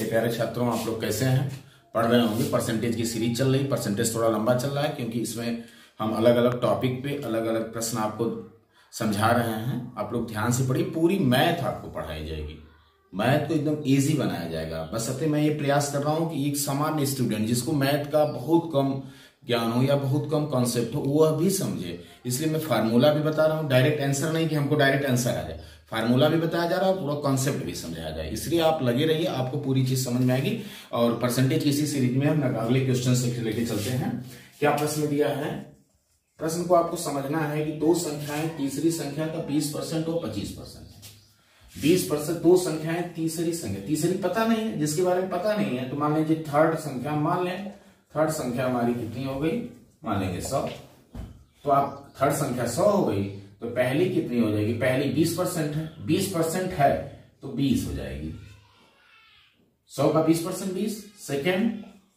प्यारे छात्रों, आप लोग कैसे हैं? पढ़ रहे होंगे। परसेंटेज की सीरीज चल रही। परसेंटेज थोड़ा लंबा चल रहा है क्योंकि इसमें हम अलग अलग टॉपिक पे अलग अलग प्रश्न आपको समझा रहे हैं। आप लोग ध्यान से पढ़िए। पूरी मैथ आपको पढ़ाई जाएगी। मैथ को एकदम इजी बनाया जाएगा। बस अतः मैं ये प्रयास कर रहा हूँ कि एक सामान्य स्टूडेंट जिसको मैथ का बहुत कम ज्ञान हो या बहुत कम कॉन्सेप्ट हो वह भी समझे। इसलिए मैं फार्मूला भी बता रहा हूँ। डायरेक्ट आंसर नहीं कि हमको डायरेक्ट आंसर आ जाए, फार्मूला भी बताया जा रहा है, पूरा कॉन्सेप्ट भी समझाया जाए। इसलिए आप लगे रहिए, आपको पूरी चीज समझ में आएगी। और परसेंटेज की इसी सीरीज में हम अगले क्वेश्चन से लेके चलते हैं। क्या प्रश्न दिया है? प्रश्न को आपको समझना है कि दो संख्याएं तीसरी संख्या का 20% और 25% है। 20% दो संख्याएं तीसरी संख्या, तीसरी पता नहीं है, जिसके बारे में पता नहीं है तो मान लीजिए थर्ड संख्या, मान लें थर्ड संख्या हमारी कितनी हो गई, मान लेंगे 100। तो आप थर्ड संख्या 100 हो गई तो पहली कितनी हो जाएगी? पहली 20% है, 20% है तो 20 हो जाएगी। 100 का 20% 20।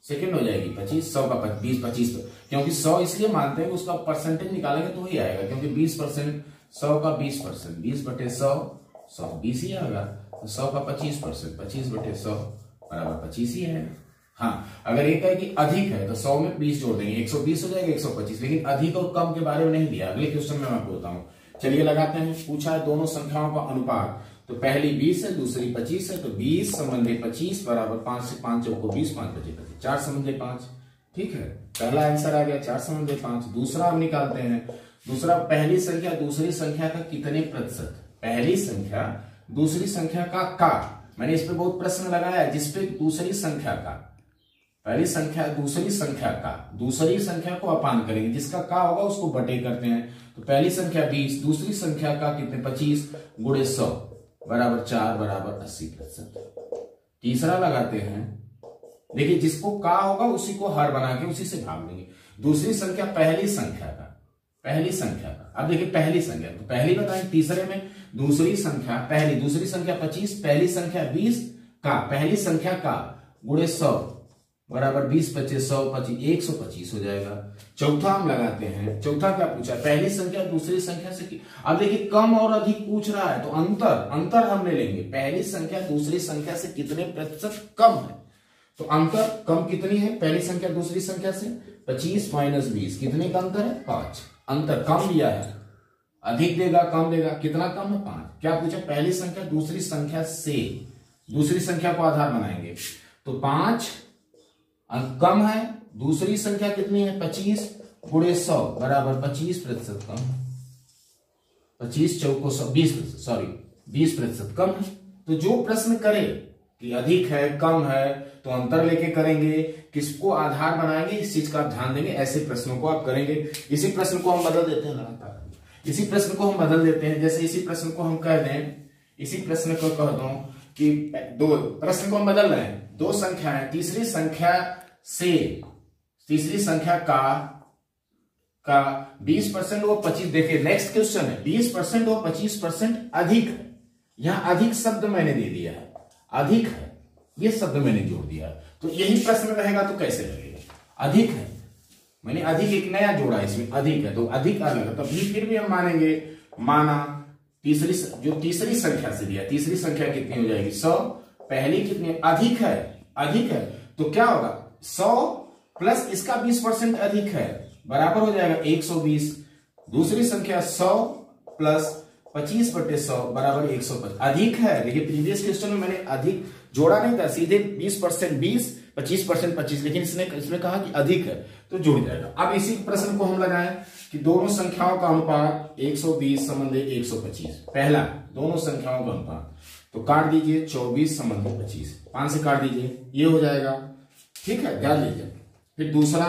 सेकेंड हो जाएगी 25। 100 का 25, क्योंकि 100 इसलिए मानते हैं कि उसका परसेंटेज निकालेंगे तो ही आएगा, क्योंकि 20% 100 का 20%, 20/100 100 20 ही आएगा। 100 का 25%, 25/100 बराबर 25 ही है। हाँ, अगर एक है कि अधिक है तो 100 में 20 जोड़ देंगे, 120 हो जाएगा, 125। लेकिन अधिक और कम के बारे में नहीं दिया। अगले क्वेश्चन में मैं आपको बताऊं। चलिए लगाते हैं। पूछा है दोनों संख्याओं का अनुपात। तो पहली 20 है, दूसरी 25 है, तो 20 समझे 25 बराबर 5 से 5 चौको 20, 5 बचे 25, 4 समझे 5। ठीक है, पहला आंसर आ गया 4 समझे 5। दूसरा हम निकालते हैं। दूसरा, पहली संख्या दूसरी संख्या का कितने प्रतिशत? पहली संख्या दूसरी संख्या का मैंने इस पे बहुत प्रश्न लगाया जिसपे दूसरी संख्या का, पहली संख्या दूसरी संख्या का, दूसरी संख्या को अपान करेंगे, जिसका का होगा उसको बटे करते हैं। तो पहली संख्या 20, दूसरी संख्या का कितने 25 गुणे 100 बराबर 4 बराबर 80%। तीसरा लगाते हैं। देखिए जिसको का होगा उसी को हर बना के उसी से भाग देंगे। दूसरी संख्या पहली संख्या का, पहली संख्या का। अब देखिए पहली संख्या तो पहली बताएं। तीसरे में दूसरी संख्या पहली, दूसरी संख्या 25, पहली संख्या 20 का, पहली संख्या का गुणे 100 बराबर 20 25 100 25 125 हो जाएगा। चौथा हम लगाते हैं। चौथा क्या पूछा? पहली संख्या दूसरी संख्या से। अब देखिए कम और अधिक पूछ रहा है तो अंतर हम ले लेंगे। पहली संख्या दूसरी संख्या से कितने प्रतिशत कम है? तो अंतर कम कितनी है पहली संख्या दूसरी संख्या से? 25 - 20। कितने का अंतर है? 5। अंतर कम दिया है, अधिक देगा कम देगा, कितना कम है? 5। क्या पूछा? पहली संख्या दूसरी संख्या से, दूसरी संख्या को आधार बनाएंगे तो 5 कम है। दूसरी संख्या कितनी है? 25 गुणे 100 बराबर 25% कम। 25 चौको 20% कम है। तो जो प्रश्न करे कि अधिक है कम है तो अंतर लेके करेंगे, किसको आधार बनाएंगे, इस चीज का आप ध्यान देंगे। ऐसे प्रश्नों को आप करेंगे। इसी प्रश्न को हम बदल देते हैं लगातार। इसी प्रश्न को हम बदल देते हैं। जैसे इसी प्रश्न को हम कह दें, इसी प्रश्न को कह दो कि दो प्रश्न को हम बदल रहे हैं। दो संख्याएं तीसरी संख्या से, तीसरी संख्या का 20% और 25। देखिए नेक्स्ट क्वेश्चन है 20% और 25% अधिक है। यहां अधिक शब्द मैंने दे दिया है, अधिक है ये शब्द मैंने जोड़ दिया। तो यही प्रश्न रहेगा तो कैसे लगेगा? अधिक है, मैंने अधिक एक नया जोड़ा, इसमें अधिक है तो अधिक आ गया। तभी फिर भी हम मानेंगे। माना तीसरी, जो तीसरी संख्या से दिया, तीसरी संख्या कितनी हो जाएगी? 100। पहली कितनी? अधिक है, अधिक है तो क्या होगा? 100 प्लस इसका 20% अधिक है बराबर हो जाएगा 120। दूसरी संख्या 100 प्लस 25/100 बराबर 125। अधिक है। देखिए प्रीवियस क्वेश्चन में मैंने अधिक जोड़ा नहीं था, सीधे 20% 20, 25% 25, लेकिन इसने कहा कि अधिक है तो जुड़ जाएगा। अब इसी प्रश्न को हम लगाएं कि दोनों संख्याओं का अनुपात 120 संबंधी 125। पहला दोनों संख्याओं का अनुपात, तो काट दीजिए 24 संबंधी 25, 5 से काट दीजिए, ये हो जाएगा। ठीक है, ध्यान दीजिए। फिर दूसरा,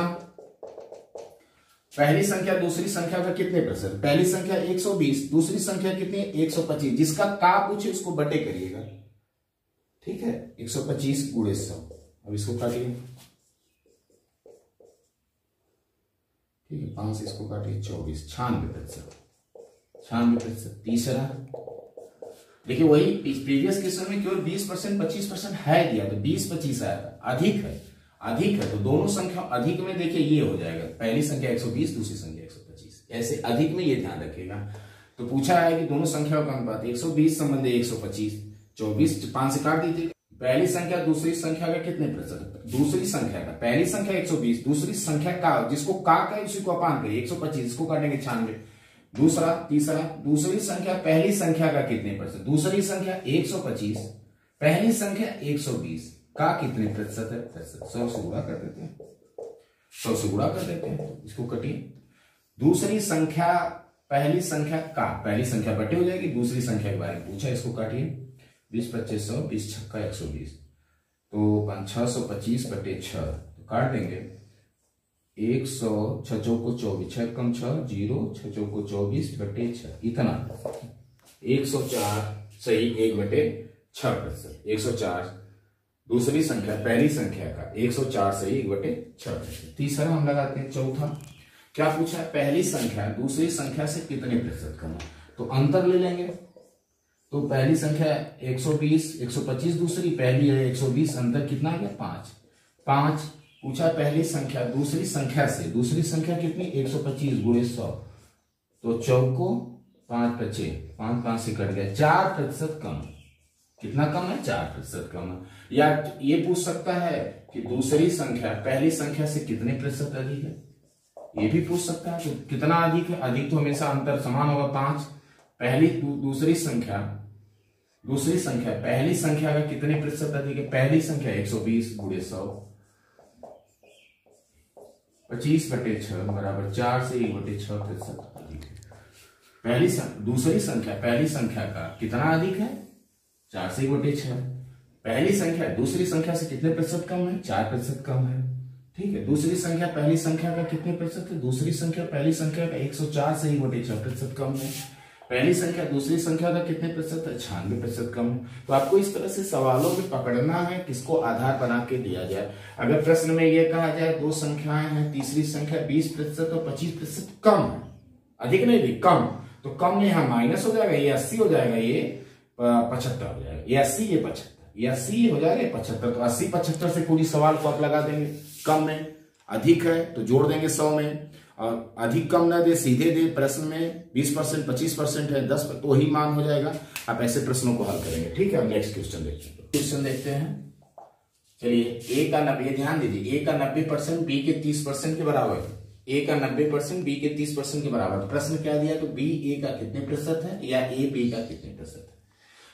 पहली संख्या दूसरी संख्या का कितने प्रतिशत? पहली संख्या 120, दूसरी संख्या कितनी है? 125। जिसका का पूछे उसको बटे करिएगा। ठीक है, 125 गुणे 100। अब इसको काटिए। ठीक है, 5 से इसको काटिए 24, 96%। 96%। तीसरा देखिए वही प्रीवियस क्वेश्चन में केवल 20% 25% है दिया तो 20-25 आया। अधिक है, अधिक है तो दोनों संख्या अधिक में देखिए ये हो जाएगा। पहली संख्या 120, दूसरी संख्या 125। ऐसे अधिक में ये ध्यान रखिएगा। तो पूछा है कि दोनों संख्याओं का अनुपात 120 संबंधी 125। 24 5 से काट दीजिए, पहली संख्या दूसरी संख्या का कितने प्रतिशत, दूसरी संख्या का, पहली संख्या 120, दूसरी संख्या का, जिसको का कहे उसी को अपान करिए, 125, इसको काटेंगे 96। दूसरा, तीसरा, दूसरी संख्या पहली संख्या का कितने प्रतिशत, दूसरी संख्या 125, पहली संख्या 120 का कितने प्रतिशत है, प्रतिशत। 100 से गुणा कर देते हैं, 100 से गुणा कर देते हैं, इसको कटिए। दूसरी संख्या पहली संख्या का, पहली संख्या बटे हो जाएगी, दूसरी संख्या के बारे में पूछा, इसको काटिए। 20 25 100, 20 छक्का 120, तो 625 बटे 6, तो काट देंगे। 100 6 चौको 24, 6 कम 6 0, 6 चौको 24 बटे 6, इतना 104 सही 1 बटे 6 प्रतिशत। 104 दूसरी संख्या पहली संख्या का, 104 सही 1 बटे 6 प्रतिशत। तीसरा हम लगाते हैं, चौथा क्या पूछा है, पहली संख्या दूसरी संख्या से कितने प्रतिशत कम है, तो अंतर ले लेंगे। तो पहली संख्या 120, 125 दूसरी, पहली है 120, अंतर कितना आ गया 5। 5 पूछा पहली संख्या दूसरी संख्या से, दूसरी संख्या कितनी 125 गुणे 100, तो चौको 5 बचे, 5 5 से कट गया, 4 प्रतिशत कम। कितना कम है, 4 प्रतिशत कम है। या ये पूछ सकता है कि दूसरी संख्या पहली संख्या से कितने प्रतिशत अधिक है, ये भी पूछ सकता है। तो कितना अधिक है, अधिक तो हमेशा अंतर समान होगा 5। पहली दूसरी संख्या पहली संख्या का कितने प्रतिशत अधिक है, पहली संख्या 120 गुणे 100, 25 बटे 6 बराबर 4 से 1 बटे 6 प्रतिशत अधिक है। दूसरी संख्या पहली संख्या का कितना अधिक है, 4 से 1 बटे 6। पहली संख्या दूसरी संख्या से कितने प्रतिशत कम है, 4 प्रतिशत कम है। ठीक है, दूसरी संख्या पहली संख्या का कितने प्रतिशत है, दूसरी संख्या पहली संख्या का 104 से 1 बटे 6 प्रतिशत कम है। पहली संख्या दूसरी संख्या का कितने प्रतिशत है, 96% कम है। तो आपको इस तरह से सवालों में पकड़ना है, किसको आधार बना के दिया जाए। अगर प्रश्न में यह कहा जाए दो संख्याएं हैं, तीसरी संख्या 20% और 25% कम है, अधिक नहीं भी कम, तो कम में यहाँ माइनस हो जाएगा, ये 80 हो जाएगा, ये 75 हो जाएगा, ये 80 ये 75, ये 80 हो जाएगा, 75, तो 80 75 से पूरी सवाल को आप लगा देंगे। कम में, अधिक है तो जोड़ देंगे 100 में, और अधिक कम ना दे सीधे दे प्रश्न में 20% 25% है 10, तो वही मान हो जाएगा। आप ऐसे प्रश्नों को हल करेंगे। ठीक है, अब नेक्स्ट क्वेश्चन देखते हैं। क्वेश्चन देखते हैं, चलिए। ए का 90, ध्यान दीजिए, ए का 90% बी के 30% के बराबर है। ए का 90% बी के 30% के बराबर। प्रश्न क्या दिया, तो बी ए का कितने प्रतिशत है या ए बी का कितने प्रतिशत है।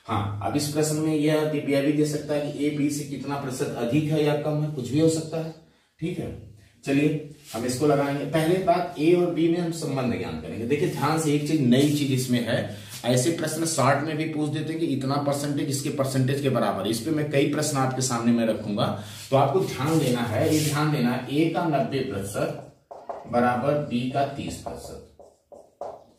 हाँ, अब इस प्रश्न में यह भी दे सकता है कि ए बी से कितना प्रतिशत अधिक है या कम है, कुछ भी हो सकता है। ठीक है, चलिए हम इसको लगाएंगे। पहले बात, ए और बी में हम संबंध ज्ञान करेंगे। देखिए ध्यान से, एक चीज नई चीज इसमें है, ऐसे प्रश्न शॉर्ट में भी पूछ देते हैं कि इतना परसेंटेज इसके परसेंटेज के बराबर। इस पे मैं कई प्रश्न आपके सामने में रखूंगा, तो आपको ध्यान देना है, ये ध्यान देना है, ए का 90% बराबर बी का 30%।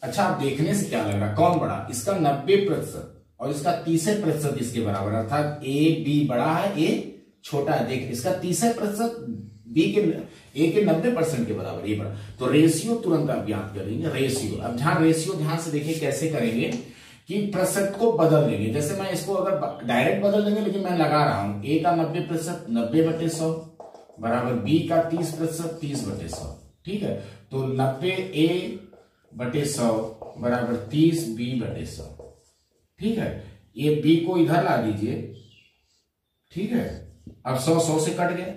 अच्छा, आप देखने से क्या लग रहा है, कौन बड़ा, इसका 90% और इसका 30% इसके बराबर, अर्थात ए बी बड़ा है, ए छोटा है। देख, इसका 30% बी के ए के 90% के बराबर, ये बड़ा, तो रेशियो तुरंत आप ज्ञात करेंगे। रेशियो, अब रेशियो ध्यान से देखिए कैसे करेंगे कि प्रतिशत को बदल देंगे। जैसे मैं इसको अगर डायरेक्ट बदल देंगे, लेकिन मैं लगा रहा हूं, ए का 90% 90 बटे 100 बराबर बी का 30% 30 बटे 100। ठीक है, तो 90 ए बटे 100 बराबर 30 बी बटे 100। ठीक है, ये बी को इधर ला दीजिए। ठीक है, अब 100 से कट गए,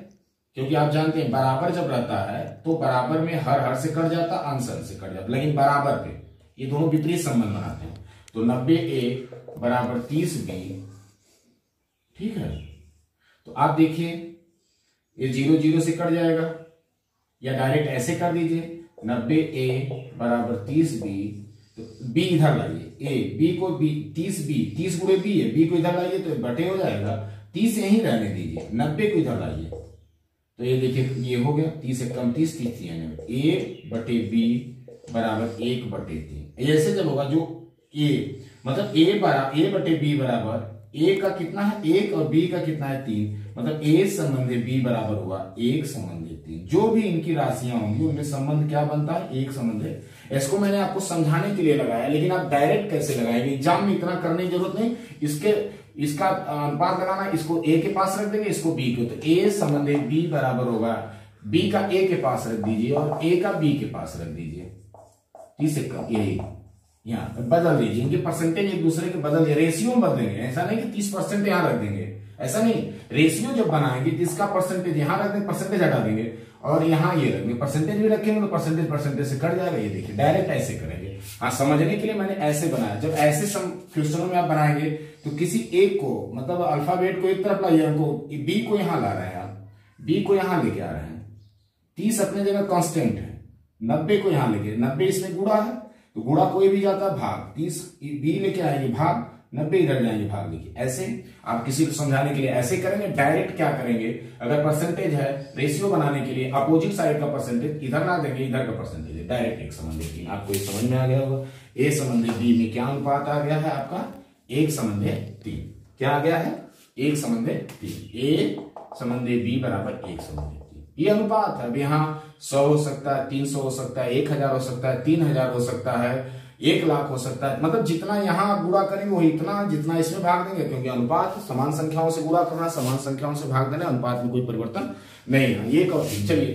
क्योंकि आप जानते हैं बराबर जब रहता है तो बराबर में हर से कट जाता, अंश से कट जाता, लेकिन बराबर पे ये दोनों विपरीत संबंध बनाते हैं। तो 90 ए बराबर 30 बी। ठीक है, तो आप देखिए ये 0 0 से कट जाएगा, या डायरेक्ट ऐसे कर दीजिए, 90 ए बराबर 30 बी, तो बी इधर लाइए, ए बी को बी 30 गुणे बी है, बी को इधर लाइए तो बटे हो जाएगा, 30 यहीं रहने दीजिए, 90 को इधर लाइए, तो ये देखिए ये हो गया 30 से कम 30 ए बटे बी बराबर 1 बटे 3। ऐसे जब होगा, जो ए मतलब ए बटे बी बराबर, ए का कितना है 1 और बी का कितना है 3, मतलब ए संबंधी बी बराबर हुआ 1 संबंधी 3। जो भी इनकी राशियां होंगी उनमें संबंध क्या बनता है, 1 संबंधी। इसको मैंने आपको समझाने के लिए लगाया, लेकिन आप डायरेक्ट कैसे लगाएंगे, एग्जाम में इतना करने की जरूरत नहीं। इसका अनुपात लगाना, इसको ए के पास रख देंगे, इसको बी को, तो ए संबंधी बी बराबर होगा, बी का ए के पास रख दीजिए और ए का बी के पास रख दीजिए। ठीक है, यहाँ बदल दीजिए, इनके परसेंटेज एक दूसरे के बदल दिए, रेशियो में बदलेंगे। ऐसा नहीं कि 30% यहाँ रख देंगे, ऐसा नहीं। रेशियो जब बनाएंगे तो इसका परसेंटेज यहाँ रख देंगे, परसेंटेज हटा देंगे और यहाँ ये रखेंगे, परसेंटेज भी रखेंगे तो परसेंटेज परसेंटेज से कट जाएगा। ये देखिए डायरेक्ट ऐसे करेंगे। हाँ, समझने के लिए मैंने ऐसे बनाया। जब ऐसे क्वेश्चनों में आप बनाएंगे तो किसी एक को, मतलब अल्फाबेट को एक तरफ लाइए, बी को यहाँ ला रहे हैं आप, बी को यहाँ लेके आ रहे हैं। 30 अपने जगह कांस्टेंट है, 90 को यहाँ लेके, 90 इसमें गुणा है तो गुणा कोई भी जाता है भाग, 30 बी लेके आएंगे भाग, 90 इधर जाएंगे भाग। देखिए ऐसे आप किसी को समझाने के लिए ऐसे करेंगे। डायरेक्ट क्या करेंगे, अगर परसेंटेज है, रेशियो बनाने के लिए अपोजिट साइड का परसेंटेज इधर ला देंगे, इधर का परसेंटेज है। डायरेक्ट एक संबंध 3। आपको ये समझ में आ गया होगा। ए संबंधी बी में क्या अनुपात आ गया है आपका, 1:3। क्या आ गया है, 1:3। ए संबंधी बी बराबर 1:3। ये अनुपात है। अब यहाँ 100 हो सकता है, 300 हो सकता है, 1000 हो सकता है, 3000 हो सकता है, 1,00,000 हो सकता है। मतलब जितना यहाँ आप गुणा करेंगे वही इतना, जितना इसमें भाग देंगे, क्योंकि अनुपात समान संख्याओं से गुणा करना, समान संख्याओं से भाग देना, अनुपात में कोई परिवर्तन नहीं है। ये कहोगे। चलिए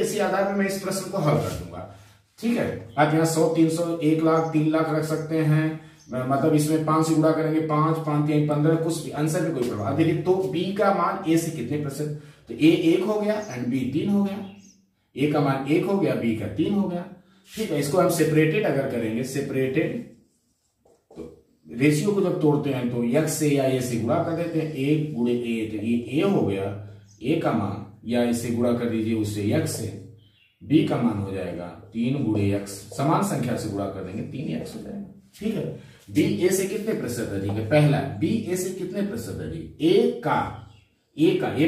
इसी आधार पर मैं इस प्रश्न को हल कर दूंगा। ठीक है, आप यहाँ 100, 300, 1,00,000, 3,00,000 रख सकते हैं। मतलब इसमें 5 से गुणा करेंगे, 5, 5, 3, 15, कुछ भी आंसर में कोई प्रभाव। देखिए तो बी का मान ए से कितने प्रतिशत, तो ए 1 हो गया एंड बी 3 हो गया। ए का मान 1 हो गया, बी का 3 हो गया। ठीक है, इसको हम सेपरेटेड अगर करेंगे, सेपरेटेड तो रेशियो को जब तोड़ते हैं तो x से या ए से गुणा कर देते हैं। 1 गुणे ए, तो ये ए हो गया, ए का मान, या इससे गुणा कर दीजिए उससे x से, बी का मान हो जाएगा 3 गुणे x, समान संख्या से गुणा कर देंगे 3x हो जाएगा। ठीक है, बी ए से कितने प्रतिशत अधिक है, पहला बी ए से कितने प्रतिशत अधिक, ए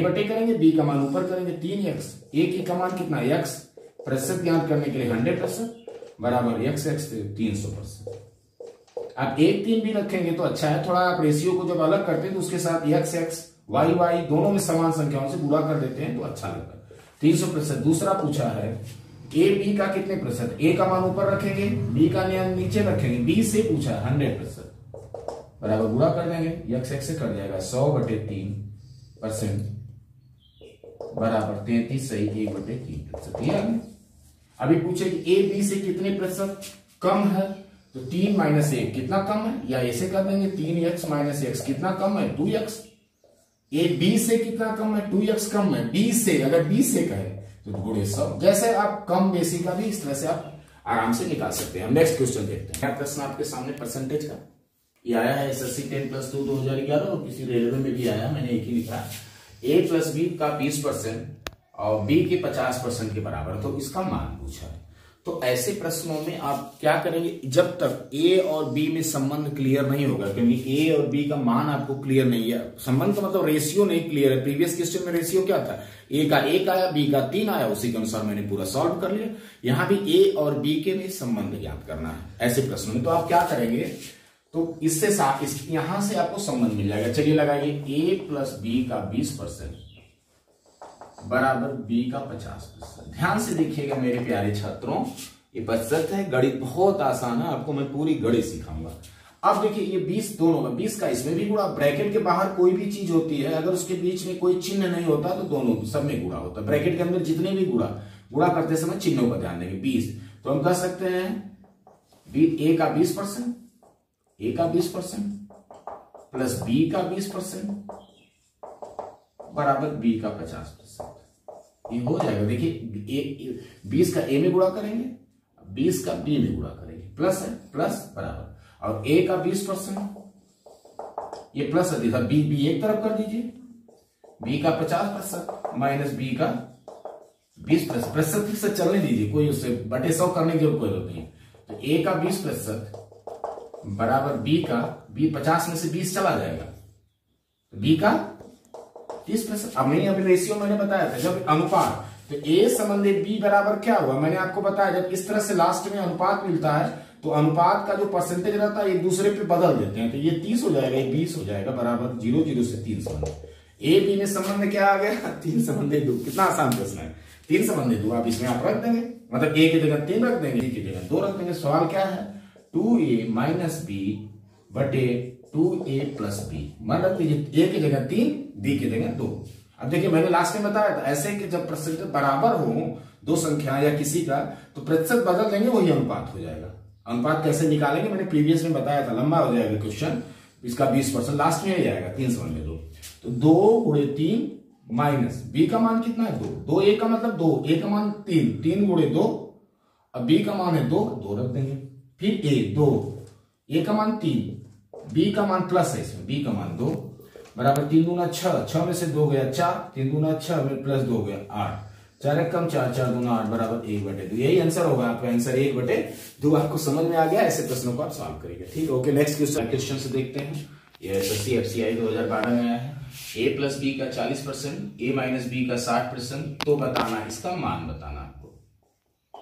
बटे करेंगे, बी का मान ऊपर करेंगे 3x, ए की का मान कितना x, प्रतिशत ज्ञात करने के लिए 100% बराबर x 300%। आप 1, 3 भी रखेंगे तो अच्छा है। थोड़ा आप रेशियो को जब अलग करते हैं तो उसके साथ x y दोनों में समान संख्याओं से गुणा कर देते हैं तो अच्छा लगता है। 300%। दूसरा पूछा है ए बी का कितने प्रतिशत, ए का मान ऊपर रखेंगे, बी का नीचे रखेंगे। बी से पूछा 100% बराबर गुणा कर देंगे, x से कट जाएगा 100/3% बराबर 33 सही 1/3%। अभी पूछे कि ए बी से कितने प्रतिशत कम है, तो 3 - 1 कितना कम है, या ऐसे कर देंगे 3x - x कितना कम है 2x। ए बी से कितना कम है, 2x कम है। बी से, अगर बी से कहे तो गुणे 100। जैसे आप कम बेसी का भी इस तरह से आप आराम से निकाल सकते हैं। हम नेक्स्ट क्वेश्चन देखते हैं। क्या प्रश्न आपके सामने परसेंटेज का ये आया है, SSC 10+2 2011 और किसी रेलवे में भी आया, मैंने एक ही लिखा, a + b का 20% और b के 50% के बराबर, तो इसका मान पूछा है। तो ऐसे प्रश्नों में आप क्या करेंगे, जब तक a और b में संबंध क्लियर नहीं होगा, क्योंकि a और b का मान आपको क्लियर नहीं है, संबंध का मतलब रेशियो नहीं क्लियर है। प्रीवियस क्वेश्चन में रेशियो क्या था, a का 1 आया, b का 3 आया, उसी के अनुसार मैंने पूरा सॉल्व कर लिया। यहां भी a और b के में संबंध ज्ञात करना है ऐसे प्रश्नों में। तो आप क्या करेंगे, तो इससे यहां से आपको संबंध मिल जाएगा। चलिए लगाइए, a + b का 20% बराबर b का 50%। ध्यान से देखिएगा मेरे प्यारे छात्रों, ये प्रतिशत है, गणित बहुत आसान है, आपको मैं पूरी गणित सिखाऊंगा। अब देखिए ये 20 दोनों का, 20 का इसमें भी गुणा, ब्रैकेट के बाहर कोई भी चीज होती है अगर उसके बीच में कोई चिन्ह नहीं होता तो दोनों सब में गुणा होता है। ब्रैकेट के अंदर जितने भी गुणा करते समय चिन्हों का ध्यान देंगे। 20 तो हम कह सकते हैं a का 20%, a का 20% प्लस b का 20% बराबर b का 50%। ये हो जाएगा। देखिए 20 का a में गुणा करेंगे, 20 का b में गुणा करेंगे, प्लस है, प्लस बराबर, और a का 20% ये प्लस है, b एक तरफ कर दीजिए, b का 50% माइनस b का 20%। प्रतिशत से चलने दीजिए, कोई उससे बटे 100 करने की जरूरत कोई नहीं है। तो a का 20% बराबर b का, b 50 में से 20 चला जाएगा, तो b का 30%। अब नहीं, अभी रेशियो मैंने बताया था, जब अनुपात, तो a संबंधी b बराबर क्या हुआ, मैंने आपको बताया, जब इस तरह से लास्ट में अनुपात मिलता है तो अनुपात का जो परसेंटेज रहता है एक दूसरे पे बदल देते हैं। तो ये 30 हो जाएगा, ये 20 हो जाएगा, बराबर 0 0 से 3 संबंध। a b में संबंध क्या आ गया, 3:2। कितना आसान प्रश्न है, 3:2। आप इसमें आप रख देंगे, मतलब a की जगह 3 रख देंगे, b की जगह 2 रख देंगे। सवाल क्या है, 2a - b बटे 2a + b। मान रख दीजिए, a की जगह 3, b की जगह 2। अब देखिए मैंने लास्ट में बताया था, ऐसे कि जब प्रतिशत बराबर हो दो संख्या या किसी का, तो प्रतिशत बदल देंगे, वही अनुपात हो जाएगा। अनुपात कैसे निकालेंगे मैंने प्रीवियस में बताया था, लंबा हो जाएगा क्वेश्चन, इसका 20% लास्ट में ही आएगा, 3 समझ में 2, तो 2 गुणे 3 माइनस बी का मान कितना है 2, 2 ए का मतलब 2, ए का मान 3, 3 गुणे 2, अब बी का मान है 2, 2 रख देंगे, फिर ए 2, ए का मान 3, बी का मान प्लस है इसमें, बी का मान 2 बराबर 3 दूना 6, 6 में से 2 गया 4, 3 दूना 6 में प्लस 2 गया 8, 4 एक कम 4, 4 दूना 8 बराबर 1/2। यही आंसर होगा आपका, आंसर 1/2। आपको समझ में आ गया, ऐसे प्रश्नों को आप सॉल्व करेंगे। ठीक है, ओके नेक्स्ट क्वेश्चन से देखते हैं। ये एसएससी एफसीआई 2012 में आया है। a प्लस बी का 40%, a माइनस बी का 60%, तो बताना इसका मान, बताना आपको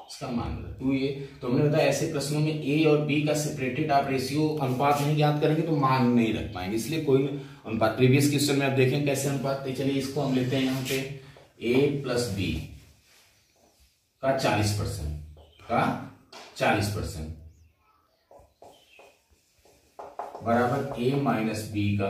इसका मान 2a। तो हमने बताया ऐसे प्रश्नों में a और b का सेपरेटेड आप रेशियो अनुपात नहीं ज्ञात करेंगे तो मान नहीं रख पाएंगे, इसलिए कोई अनुपात प्रीवियस क्वेश्चन में आप देखें कैसे अनुपात। तो चलिए इसको हम लेते हैं यहाँ पे a प्लस बी का 40% बराबर a माइनस बी का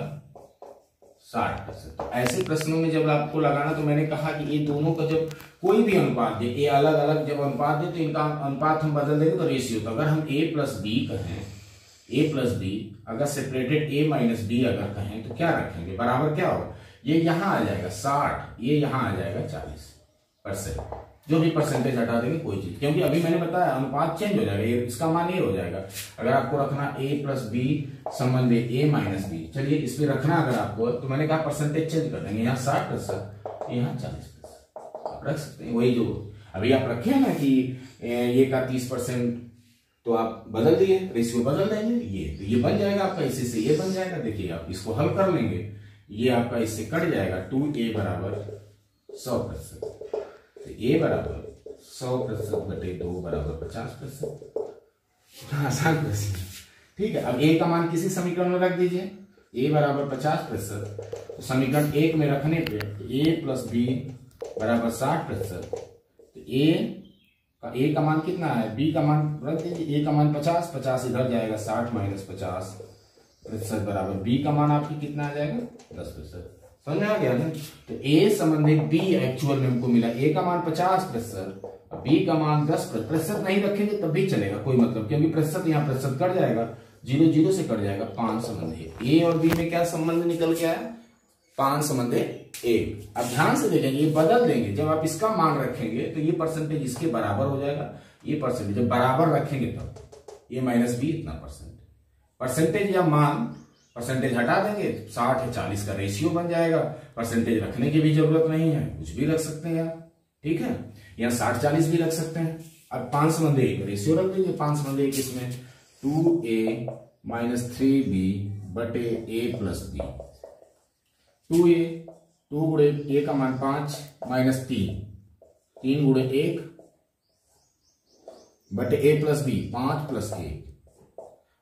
60%। तो ऐसे प्रश्नों में जब आपको लगाना, तो मैंने कहा कि ये दोनों का जब कोई भी अनुपात दे, ये अलग अलग जब अनुपात दे तो इनका अनुपात हम बदल देंगे तो रेशियो। तो अगर हम a प्लस बी कहें, a प्लस बी अगर सेपरेटेड a माइनस बी अगर कहें तो क्या रखेंगे, बराबर क्या होगा, ये यहां आ जाएगा 60, ये यहां आ जाएगा 40%। जो भी परसेंटेज हटा देंगे कोई चीज, क्योंकि अभी मैंने बताया अनुपात चेंज हो जाएगा, इसका मान ये हो जाएगा। अगर आपको रखना a प्लस बी संबंध a माइनस बी, चलिए इसमें रखना अगर आपको, तो मैंने कहा परसेंटेज चेंज कर देंगे, यहाँ 60%, यहाँ 40% आप रख सकते हैं। वही जो अभी आप रखे ना कि ये का 30%, तो आप बदल दिए, रेशियो बदल देंगे, तो ये बन जाएगा आपका, इसी से ये बन जाएगा। देखिए आप इसको हल कर लेंगे, ये आपका इससे कट जाएगा, 2a बराबर 100%, a बराबर 100% बटे 2 बराबर 50%। आसान प्रश्न, ठीक है। अब a का मान किसी समीकरण में रख दीजिए, a बराबर 50%, तो समीकरण 1 में रखने पे a प्लस बी बराबर 60%, तो a का मान कितना है, b का मान रख दीजिए, a का मान 50, 50 इधर जाएगा, 60 माइनस 50% बराबर b का मान आपकी कितना आ जाएगा 10%। समझ में आ गया ना। तो a संबंधित b एक्चुअल में हमको मिला, a का मान 50%, b का मान 10%। नहीं रखेंगे तब भी चलेगा, कोई मतलब, क्योंकि प्रतिशत यहाँ प्रतिशत कट जाएगा, 0 0 से कट जाएगा, 5 संबंध है। a और b में क्या संबंध निकल गया है, 5 संबंध है 1। अब ध्यान से देखेंगे, ये बदल देंगे, जब आप इसका मान रखेंगे तो ये परसेंटेज इसके बराबर हो जाएगा, ये परसेंटेज जब बराबर रखेंगे तब a माइनस बी इतना परसेंटेज या मान, परसेंटेज हटा देंगे, 60 है 40 का रेशियो बन जाएगा। परसेंटेज रखने की भी जरूरत नहीं है, कुछ भी रख सकते हैं आप, ठीक है, यहाँ 60 40 भी रख सकते हैं। अब 5 संबंध 1 रेशियो रख देंगे, 5 संबंध 1 इसमें 2a माइनस 3b बटे a प्लस बी, 2a 2 गुणे a का मान 5 माइनस 3 गुणे 1 बटे a प्लस बी, 5 प्लस 1,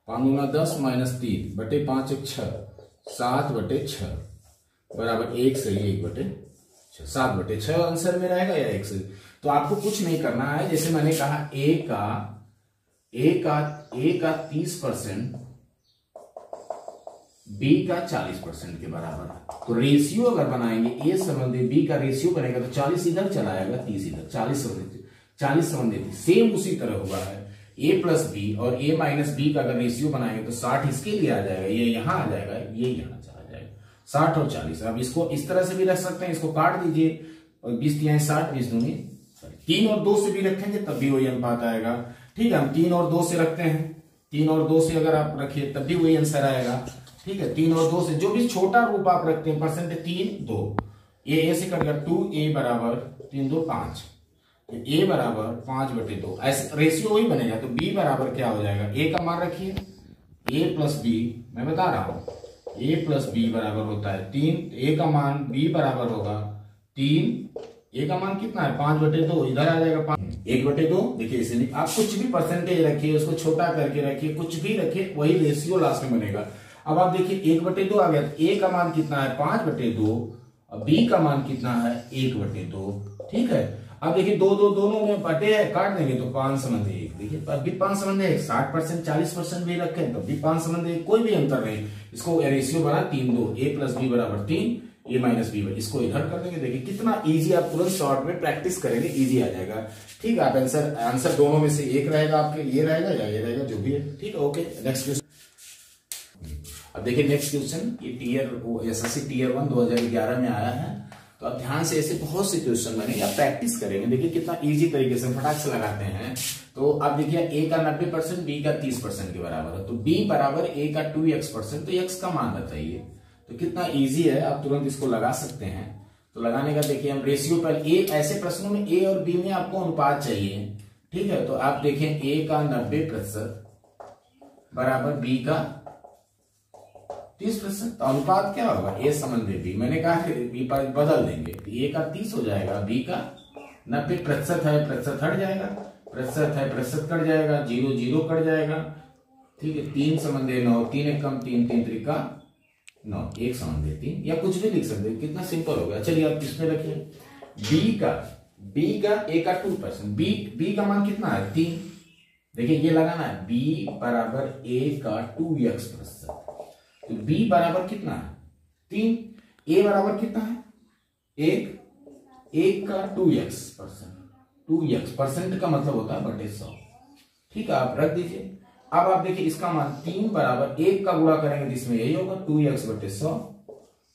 5 दूना 10 माइनस 3 बटे 5 1 6, 7 बटे 6 बराबर 1 से 1 बटे 6, 7 बटे 6 आंसर में रहेगा या 1 से। तो आपको कुछ नहीं करना है, जैसे मैंने कहा a का 30%, b का 40% के बराबर। तो रेशियो अगर बनाएंगे, a संबंधी b का रेशियो बनेगा तो 40 इधर चला आएगा, 30 इधर, 40 संबंधित सेम उसी तरह हुआ है। a प्लस बी और a माइनस बी का अगर रेशियो बनाएंगे तो 60 इसके लिए आ जाएगा, ये यहां आ जाएगा, ये यहां चला जाएगा, 60 और 40। अब इसको इस तरह से भी रख सकते हैं, इसको काट दीजिए और 20 तिहाई 60, 20 दूनी 3 और 2 से भी रखेंगे तब भी वही अनुपात आएगा। ठीक है, हम 3 और 2 से रखते हैं, 3 और 2 से अगर आप रखिए तब भी वही आंसर आएगा। ठीक है, 3 और 2 से जो भी छोटा रूप आप रखते हैं, परसेंटेज 3 2, ये a से कट गया, 2a बराबर 3 2 5, a बराबर 5 बटे 2, ऐसे रेशियो वही बनेगा। तो b बराबर क्या हो जाएगा, a का मान रखिए, a प्लस b, मैं बता रहा हूं a प्लस बी बराबर होता है 3, a का मान b बराबर होगा 3, a का मान कितना है 5 बटे 2, इधर आ जाएगा 1 बटे 2। देखिए इसलिए आप कुछ भी परसेंटेज रखिए, उसको छोटा करके रखिए, कुछ भी रखिए, वही रेशियो लास्ट में बनेगा। अब आप देखिए 1 बटे 2 आ गया, तो a का मान कितना है 5 बटे 2 और b का मान कितना है 1 बटे 2। ठीक है, अब देखिए 2 2 दोनों में बटे है, काट देंगे तो 5 संबंध 1, देखिए अब भी 5 संबंध 1, 60% 40% भी रखें तब भी 5 संबंध 1, कोई भी अंतर नहीं। इसको रेशियो बना 3 2, a प्लस बी बराबर 3, ए माइनस बी, इसको इधर कर देंगे। देखिए कितना इजी, आप तुरंत शॉर्ट में प्रैक्टिस करेंगे इजी आ जाएगा। ठीक है, आप आंसर दोनों में से एक रहेगा आपके, ये रहेगा या ये रहेगा, जो भी है। ठीक है, ओके नेक्स्ट क्वेश्चन। अब देखिए नेक्स्ट क्वेश्चन, ये एसएससी टीयर 1 2011 में आया है। तो अब ध्यान से ऐसे बहुत से क्वेश्चन बने, आप प्रैक्टिस करेंगे। देखिए कितना इजी तरीके से फटाक से लगाते हैं। तो आप देखिए ए का 90%, बी का 30% के बराबर है, तो बी बराबर ए का 2x%, तो x का मान बताइए। तो कितना इजी है, आप तुरंत इसको लगा सकते हैं। तो लगाने का देखिए हम रेशियो पर ए, ऐसे प्रश्नों में ए और बी में आपको अनुपात चाहिए। ठीक है, तो आप देखें ए का 90% बराबर बी का 30%, तो अनुपात क्या होगा, ए समन्वय बी। मैंने कहा कि बी पर बदल देंगे, ए का 30 हो जाएगा, बी का 90%, है प्रतिशत हट जाएगा, प्रतिशत है प्रतिशत कट जाएगा, 0 0 कट जाएगा। ठीक है, 3 समन्वय 9, 3 एक कम 3, 3 त्रिका 9, 1 समन्वय 3, या कुछ भी लिख सकते हैं। कितना सिंपल हो गया। चलिए आप किसमें रखिए, बी का ए का 2%, बी का मान कितना है 3। देखिए ये लगाना है, बी बराबर ए का 2x%, तो बी बराबर कितना है 3, ए बराबर कितना है 1 का 2x%, 2x% का मतलब होता है बटे 100। ठीक है, आप रख दीजिए। अब आप देखिए इसका मान 3 बराबर 1 का गुणा करेंगे जिसमें यही होगा 2x बटे 100।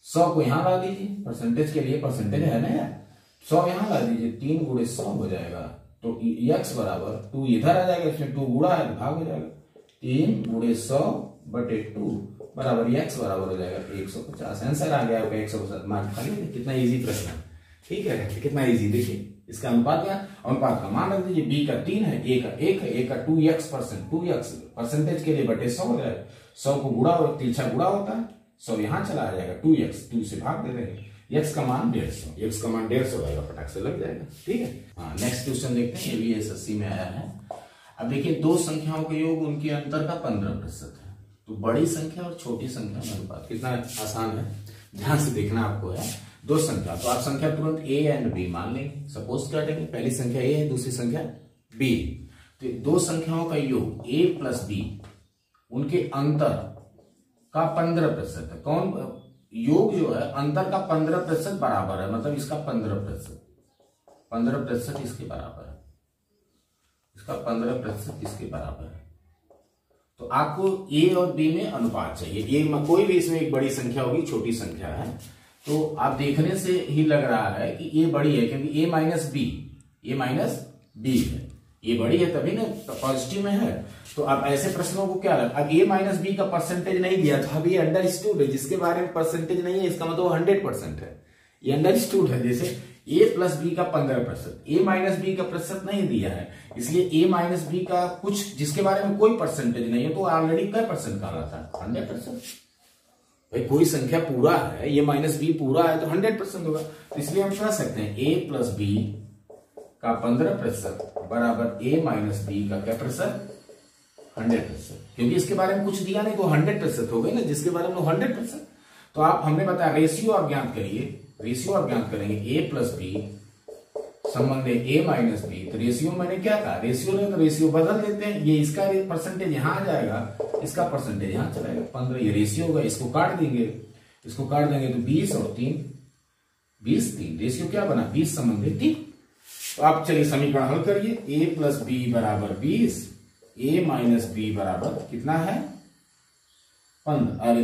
100 को यहां ला दीजिए, परसेंटेज के लिए परसेंटेज है ना यार, 100 यहां ला दीजिए, 3 गुणे 100 हो जाएगा। तो x बराबर 2 इधर आ जाएगा, इसमें 2 गुणा है तो भाग हो जाएगा, 3 गुणे 100 बटे 2 बराबर x बराबर हो जाएगा 150। आंसर आ गया आपका 150 मार्क। खाली कितना इजी प्रश्न है। ठीक है, कितना इजी। देखिए इसका अनुपात क्या, अनुपात का मान रख दीजिए, बी का 3 है, ए का 1 है, ए का 2x%, 2x परसेंटेज के लिए बटे 100 हो जाएगा। 100 को गुणा और तिरछा गुणा होता है, 100 यहां चला जाएगा, 2x 2 से भाग दे देंगे, x का मान 150, x का मान 150 आएगा, फटाक से लग जाएगा। ठीक है, हाँ नेक्स्ट क्वेश्चन देखते हैं, ये भी एसएससी में आया है। अब देखिए दो संख्याओं का योग उनके अंतर का 15% है। तो बड़ी संख्या और छोटी संख्या में अनुपात कितना आसान है, ध्यान से देखना आपको है। दो संख्या, तो आप संख्या तुरंत ए एंड बी मान लेंगे। सपोज कर लेंगे पहली संख्या ए है, दूसरी संख्या बी। तो दो संख्याओं का योग ए प्लस बी, उनके अंतर का 15% है। कौन योग जो है अंतर का 15% बराबर है, मतलब इसका 15% इसके बराबर है, इसका 15% इसके बराबर है। तो आपको ए और बी में अनुपात चाहिए। ए कोई भी इसमें एक बड़ी संख्या होगी, छोटी संख्या है, तो आप देखने से ही लग रहा है कि ये बड़ी है, क्योंकि ए माइनस बी है, ये बड़ी है तभी ना पॉजिटिव में है। तो अब ऐसे प्रश्नों को क्या लगा, अब ए माइनस बी का परसेंटेज नहीं दिया, तो अब ये अंडरस्टूड है, जिसके बारे में परसेंटेज नहीं है इसका मतलब 100% है, ये अंडरस्टूड है। जैसे ए प्लस बी का 15%, ए माइनस बी का प्रतिशत नहीं दिया है, इसलिए ए माइनस बी का कुछ जिसके बारे में कोई परसेंटेज नहीं है, तो ऑलरेडी क्या परसेंट का रहा था 100%। भाई कोई संख्या पूरा है, ये माइनस बी पूरा है तो 100% होगा। तो इसलिए हम कह सकते हैं ए प्लस बी का 15% बराबर ए माइनस बी का क्या प्रतिशत 100%, क्योंकि इसके बारे में कुछ दिया नहीं तो 100% हो गए ना, जिसके बारे में 100%। तो आप हमने बताया रेशियो आप ज्ञात करिए, रेशियो आप ज्ञात करेंगे ए प्लस बी संबंध ए माइनस बी। तो रेशियो मैंने क्या कहा, रेशियो नहीं तो रेशियो बदल देते हैं, ये इसका परसेंटेज यहां आ जाएगा, इसका परसेंटेज यहां चलाएगा 15, ये रेशियो होगा, इसको काट देंगे, इसको काट देंगे तो 20 और 3 20 3 रेशियो क्या बना 20 संबंध 3। तो आप चलिए समीकरण हल करिए, ए प्लस बी बराबर 20, ए माइनस बी बराबर कितना है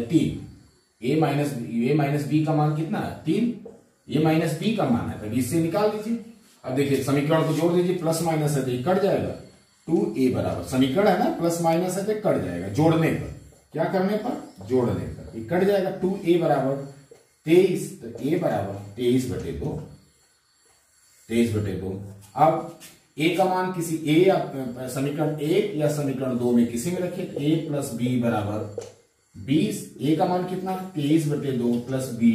3, ए माइनस बी का मान कितना है 3, ये माइनस बी का मान है, तो इससे निकाल दीजिए। अब देखिए समीकरण को जोड़ दीजिए, प्लस माइनस है तो ये कट जाएगा, 2a बराबर, समीकरण है ना प्लस माइनस है तो कट जाएगा, जोड़ने पर, क्या करने पर जोड़ने पर ये कट जाएगा। 2a बराबर 23, तो a बराबर 23 बटे 2, 23 बटे 2। अब a का मान किसी समीकरण 1 या समीकरण 2 में किसी में रखिए, a प्लस बी बराबर 20, a का मान कितना 23 बटे 2 प्लस b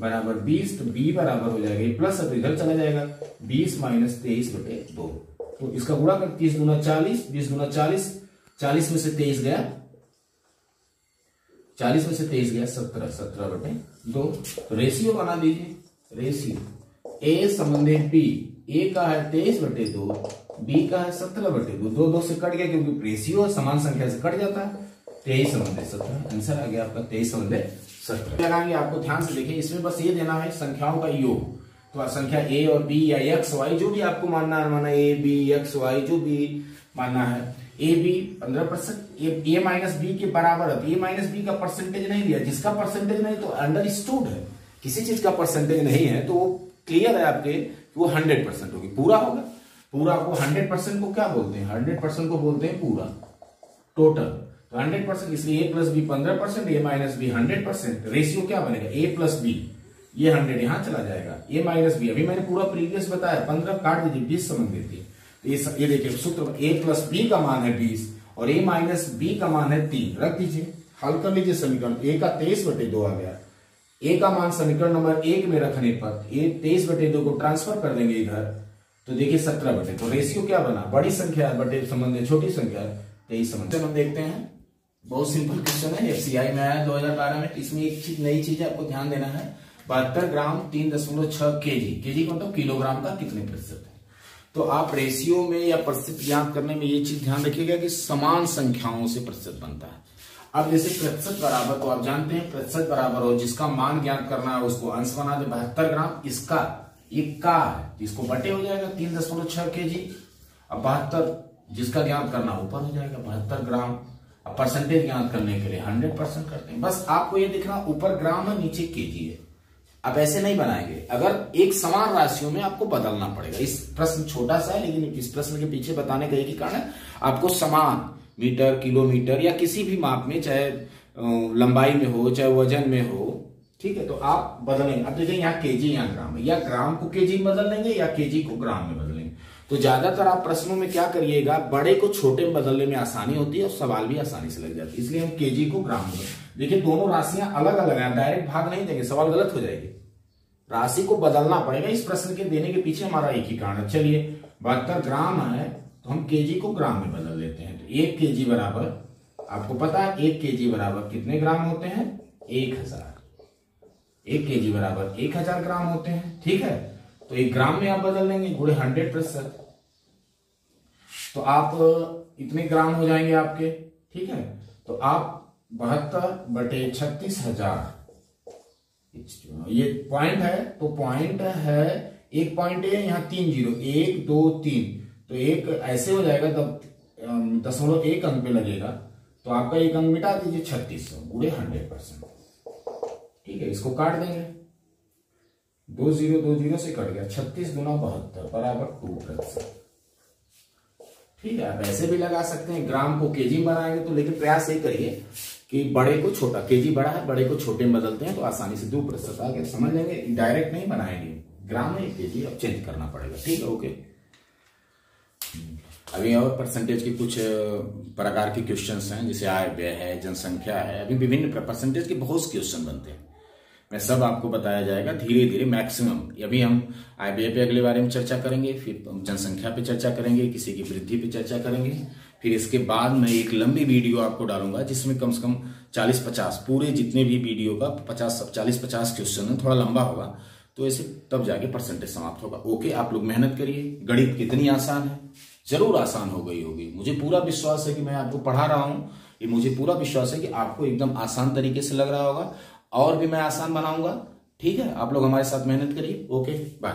बराबर 20, तो b बराबर हो जाएगा, प्लस अब इधर चला जाएगा 20 माइनस 23 बटे 2। तो इसका गुणा कर 30 गुना 40, 20 गुना 40, 40 में से 23 गया, 40 में से 23 गया 17, 17 बटे 2। तो रेशियो बना दीजिए, रेशियो ए संबंधे बी, ए का है 23 बटे 2, बी का है 17 बटे 2, 2 से कट गया क्योंकि रेशियो समान संख्या से कट जाता है, 23 संबंधे 17। आंसर आ गया आपका 23 संबंधे 17 लगाएंगे। आपको ध्यान से देखिए, इसमें बस ये देना है संख्याओं का योग। तो संख्या ए और बी या एक्स वाई जो भी आपको मानना है, माना ए बी एक्स वाई जो भी मानना है, A B 15%, A minus B के बराबर है। ए माइनस बी का परसेंटेज नहीं दिया, जिसका परसेंटेज नहीं तो अंडरस्टूड है, किसी चीज का परसेंटेज नहीं है तो वो क्लियर है आपके कि वो 100% होगी, पूरा होगा। पूरा को 100% को क्या बोलते हैं, 100% को बोलते हैं पूरा, टोटल। तो 100%, इसलिए ए plus B 15%, A minus B 100%। Ratio क्या बनेगा, ए प्लस बी, ये 100 यहां चला जाएगा, ए माइनस बी, अभी मैंने पूरा प्रीवियस बताया, 15 काट दीजिए, 20 समझ देती है। तो ये देखिए सूत्र, ए प्लस बी का मान है 20 और ए माइनस बी का मान है 3, रख दीजिए, हल कर लीजिए समीकरण। ए का 23/2 आ गया, ए का मान समीकरण नंबर 1 में रखने पर ए 23/2 को ट्रांसफर कर देंगे इधर, तो देखिए 17/, तो रेशियो क्या बना, बड़ी संख्या बटे संबंध छोटी संख्या, 23 संबंध। हम देखते हैं, बहुत सिंपल क्वेश्चन है, एफसीआई में आया 2012 में। इसमें एक चीज नई चीज है, आपको ध्यान देना है, 72 ग्राम 3.6 केजी, केजी का मतलब किलोग्राम का कितने प्रतिशत है। तो आप रेशियो में या प्रतिशत ज्ञात करने में ये चीज ध्यान रखिएगा कि समान संख्याओं से प्रतिशत बनता है। अब जैसे प्रतिशत बराबर, तो आप जानते हैं प्रतिशत बराबर हो, जिसका मान ज्ञात करना है उसको अंश बना दे। 72 ग्राम इसका एक का है, इसको बटे हो जाएगा 3.6 केजी। अब 72 जिसका ज्ञात करना ऊपर हो जाएगा 72 ग्राम। अब परसेंटेज ज्ञात करने के लिए 100% करते हैं। बस आपको ये देखना ऊपर ग्राम है नीचे केजी है। अब ऐसे नहीं बनाएंगे, अगर एक समान राशियों में आपको बदलना पड़ेगा। इस प्रश्न छोटा सा है, लेकिन इस प्रश्न के पीछे बताने का एक ही कारण है, आपको समान मीटर किलोमीटर या किसी भी माप में, चाहे लंबाई में हो चाहे वजन में हो, ठीक है, तो आप बदलेंगे। अब देखिए यहाँ केजी यहाँ ग्राम है, या ग्राम को केजी में बदल लेंगे या केजी को ग्राम में बदलेंगे। तो ज्यादातर आप प्रश्नों में क्या करिएगा, बड़े को छोटे में बदलने में आसानी होती है और सवाल भी आसानी से लग जाती है, इसलिए हम केजी को ग्राम में। देखिए दोनों राशियां अलग अलग हैं, डायरेक्ट भाग नहीं देंगे, सवाल गलत हो जाएगी, राशि को बदलना पड़ेगा। इस प्रश्न के देने के पीछे हमारा एक ही कारण है। चलिए 72 ग्राम है तो हम केजी को ग्राम में बदल लेते हैं। तो 1 केजी बराबर, आपको पता है 1 केजी बराबर कितने ग्राम होते हैं, 1000। 1 केजी बराबर 1000 ग्राम होते हैं, ठीक है। तो 1 ग्राम में आप बदल लेंगे, गुणे 100%, तो आप इतने ग्राम हो जाएंगे आपके, ठीक है। तो आप 72/36,000, ये पॉइंट है, तो पॉइंट है, एक पॉइंट है यहाँ 3 जीरो, 1 2 3, तो एक ऐसे हो जाएगा, तब 0.1 अंक पे लगेगा, तो आपका एक अंक मिटा दीजिए, 3600 गुणे 100%, ठीक है। इसको काट देंगे, 2 0 से कट गया, 36 गुना 72 बराबर 2%, ठीक है। आप ऐसे भी लगा सकते हैं, ग्राम को केजी में बनाएंगे तो, लेकिन प्रयास ये करिए कि बड़े को छोटा, केजी बड़ा है, बड़े को छोटे में बदलते हैं तो आसानी से 2% आगे समझ लेंगे। डायरेक्ट नहीं बनाएंगे, ग्राम में केजी अब चेंज करना पड़ेगा, ठीक है, ओके। अभी और परसेंटेज के कुछ प्रकार के क्वेश्चंस हैं, जैसे आय व्यय है, जनसंख्या है, अभी विभिन्न परसेंटेज के बहुत से क्वेश्चन बनते हैं। मैं सब आपको बताया जाएगा धीरे धीरे, मैक्सिमम। अभी हम आय व्यय पे अगले बारे में चर्चा करेंगे, फिर जनसंख्या पे चर्चा करेंगे, किसी की वृद्धि पे चर्चा करेंगे, फिर इसके बाद मैं एक लंबी वीडियो आपको डालूंगा जिसमें कम से कम 40-50 पूरे जितने भी वीडियो का 40-50 क्वेश्चन है, थोड़ा लंबा होगा, तो ऐसे तब जाके परसेंटेज समाप्त होगा। ओके, आप लोग मेहनत करिए। गणित कितनी आसान है, जरूर आसान हो गई होगी, मुझे पूरा विश्वास है कि मैं आपको पढ़ा रहा हूं, ये मुझे पूरा विश्वास है कि आपको एकदम आसान तरीके से लग रहा होगा, और भी मैं आसान बनाऊंगा, ठीक है। आप लोग हमारे साथ मेहनत करिए, ओके, बाय।